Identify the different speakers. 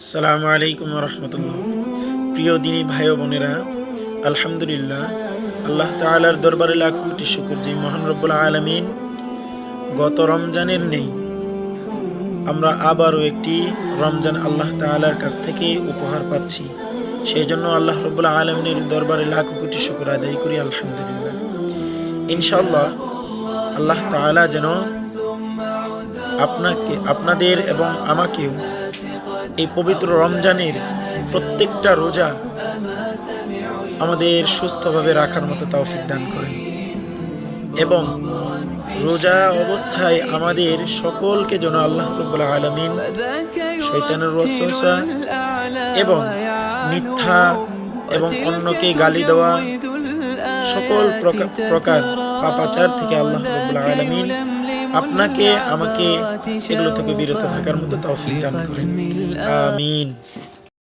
Speaker 1: আসসালামু আলাইকুম রহমতুল্লাহ। প্রিয় দিনী ভাই ও বোনেরা, আলহামদুলিল্লাহ, আল্লাহ তাআলার দরবারে লাখো কোটি শুকর যে মহান রব্বুল আলামিন গত রমজানের নেই আমরা আবারও একটি রমজান আল্লাহ তাআলার কাছ থেকে উপহার পাচ্ছি। সেই জন্য আল্লাহ রব্বুল আলামিনের দরবারে লাখো কোটি শুকর আদায় করি আলহামদুলিল্লাহ। ইনশাআল্লাহ আল্লাহ তাআলা যেন আপনাদের এবং আমাকেও এই পবিত্র রমজানের প্রত্যেকটা রোজা আমাদের সুস্থভাবে রাখার মতো তৌফিক দান করেন এবং রোজা অবস্থায় আমাদের সকলকে যেন আল্লাহ রাব্বুল আলামিন শয়তানের ওয়াসওয়াসা এবং মিথ্যা এবং অন্যকে গালি দেওয়া সকল প্রকার পাপাচার থেকে আল্লাহ রাব্বুল আলামিন আপনাকে আমাকে এগুলো থেকে বিরত থাকার মতো তৌফিক দান করেন। আমিন।